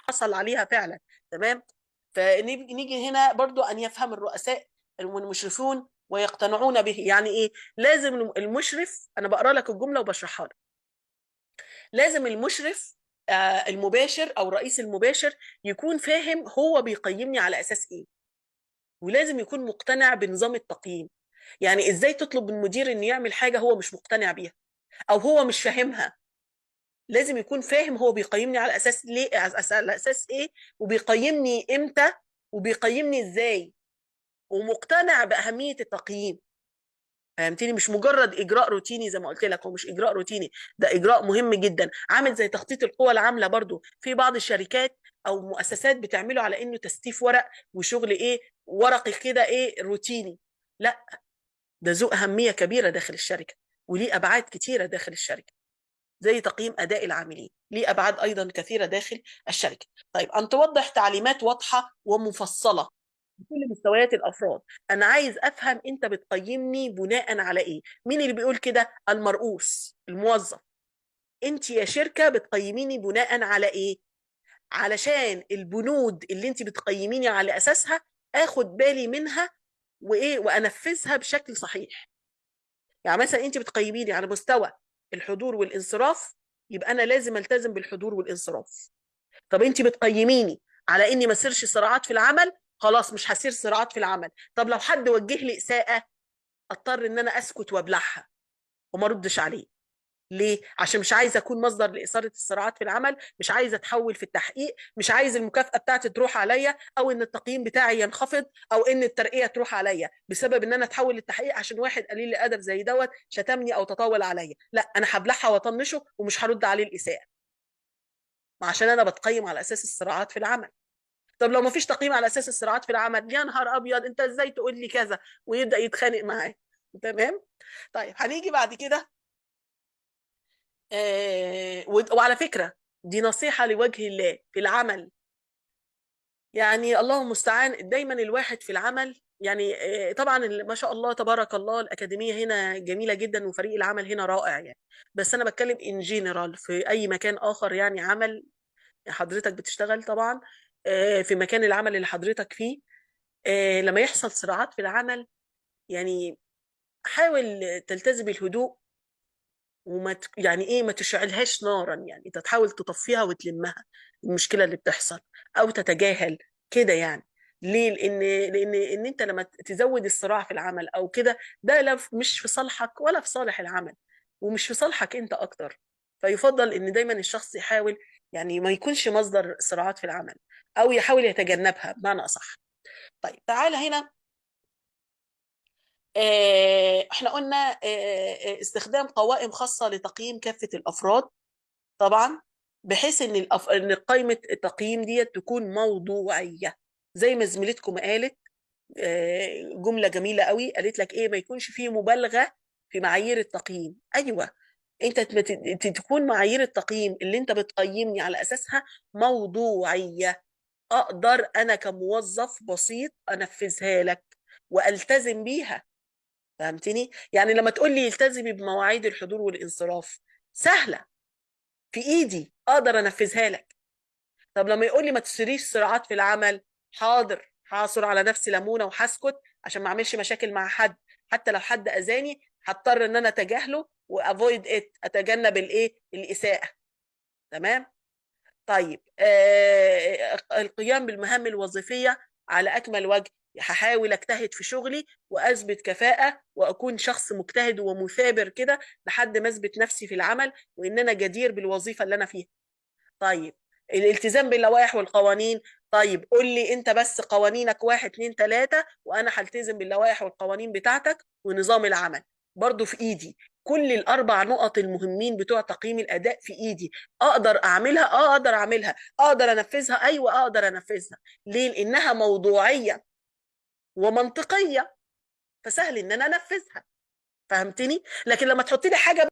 حصل عليها فعلا. تمام. فنيجي هنا برضو ان يفهم الرؤساء والمشرفون ويقتنعون به. يعني ايه؟ لازم المشرف، انا بقرا لك الجمله وبشرحها لك، لازم المشرف المباشر او الرئيس المباشر يكون فاهم هو بيقيمني على اساس ايه، ولازم يكون مقتنع بنظام التقييم. يعني ازاي تطلب من مدير انه يعمل حاجه هو مش مقتنع بيها او هو مش فاهمها؟ لازم يكون فاهم هو بيقيمني على اساس ليه، على اساس ايه، وبيقيمني امتى، وبيقيمني ازاي، ومقتنع باهميه التقييم. فهمتني؟ مش مجرد اجراء روتيني زي ما قلت لك، هو مش اجراء روتيني، ده اجراء مهم جدا. عامل زي تخطيط القوى العامله برضو في بعض الشركات او مؤسسات بتعمله على انه تستيف ورق وشغل ايه، ورقي كده، ايه، روتيني. لا، ده ذو اهميه كبيره داخل الشركه، وليه ابعاد كتيره داخل الشركه. زي تقييم اداء العاملين، ليه ابعاد ايضا كثيره داخل الشركه. طيب، ان توضح تعليمات واضحه ومفصله بكل مستويات الافراد. انا عايز افهم انت بتقيمني بناء على ايه. مين اللي بيقول كده؟ المرؤوس، الموظف. انت يا شركه بتقيميني بناء على ايه؟ علشان البنود اللي انت بتقيميني على اساسها اخد بالي منها وايه، وانفذها بشكل صحيح. يعني مثلا انت بتقيميني على مستوى الحضور والانصراف، يبقى انا لازم التزم بالحضور والانصراف. طب انت بتقيميني على اني ما اسيرش صراعات في العمل، خلاص مش هسير صراعات في العمل. طب لو حد وجه لي اساءه، اضطر ان انا اسكت وابلعها وما اردش عليه. ليه؟ عشان مش عايزه اكون مصدر لاثاره الصراعات في العمل، مش عايزه اتحول في التحقيق، مش عايز المكافاه بتاعتي تروح عليا، او ان التقييم بتاعي ينخفض، او ان الترقيه تروح عليا بسبب ان انا اتحول للتحقيق عشان واحد قليل الادب زي دوت شتمني او تطاول عليا. لا، انا هبلعها واطنشه ومش هرد عليه الاساءه، عشان انا بتقيم على اساس الصراعات في العمل. طب لو ما فيش تقييم على اساس الصراعات في العمل، يا نهار ابيض، انت ازاي تقول لي كذا، ويبدا يتخانق معاه. تمام. طيب، هنيجي بعد كده. وعلى فكره، دي نصيحه لوجه الله في العمل. يعني الله المستعان، دايما الواحد في العمل يعني طبعا ما شاء الله تبارك الله، الاكاديميه هنا جميله جدا وفريق العمل هنا رائع يعني. بس انا بتكلم ان جنرال في اي مكان اخر، يعني عمل حضرتك بتشتغل طبعا في مكان العمل اللي حضرتك فيه، لما يحصل صراعات في العمل، يعني حاول تلتزم الهدوء، يعني ايه، ما تشعلهاش نارا. يعني انت تحاول تطفيها وتلمها المشكله اللي بتحصل، او تتجاهل كده يعني. ليه؟ لان انت لما تزود الصراع في العمل او كده، ده لا مش في صالحك ولا في صالح العمل، ومش في صالحك انت اكتر. فيفضل ان دايما الشخص يحاول يعني ما يكونش مصدر صراعات في العمل، او يحاول يتجنبها بمعنى اصح. طيب، تعالى هنا. احنا قلنا استخدام قوائم خاصة لتقييم كافة الأفراد طبعا، بحيث ان ان قائمة التقييم دي تكون موضوعية. زي ما زميلتكم قالت جملة جميلة قوي، قالت لك ايه؟ ما يكونش فيه مبالغة في معايير التقييم. ايوه، انت تكون معايير التقييم اللي انت بتقيمني على اساسها موضوعية، اقدر انا كموظف بسيط انفذها لك والتزم بيها. فهمتني؟ يعني لما تقول لي التزمي بمواعيد الحضور والانصراف، سهله، في ايدي اقدر انفذها لك. طب لما يقول لي ما تسريش صراعات في العمل، حاضر، هعصر على نفسي ليمونه وهسكت عشان ما اعملش مشاكل مع حد. حتى لو حد اذاني هضطر ان انا اتجاهله وافويد اتجنب الايه، الاساءه. تمام. طيب، القيام بالمهام الوظيفية على أكمل وجه. هحاول أجتهد في شغلي وأثبت كفاءة وأكون شخص مجتهد ومثابر كده لحد ما أثبت نفسي في العمل وإن أنا جدير بالوظيفة اللي أنا فيها. طيب، الالتزام باللوائح والقوانين. طيب، قول لي أنت بس قوانينك واحد اتنين تلاتة، وأنا هلتزم باللوائح والقوانين بتاعتك ونظام العمل. برضو في إيدي كل الأربع نقط المهمين بتوع تقييم الأداء، في إيدي. أقدر أعملها، أقدر أعملها، أقدر أنفذها، أيوة أقدر أنفذها. ليه؟ لأنها موضوعية ومنطقية، فسهل إن أنا أنفذها. فهمتني؟ لكن لما تحط لي حاجة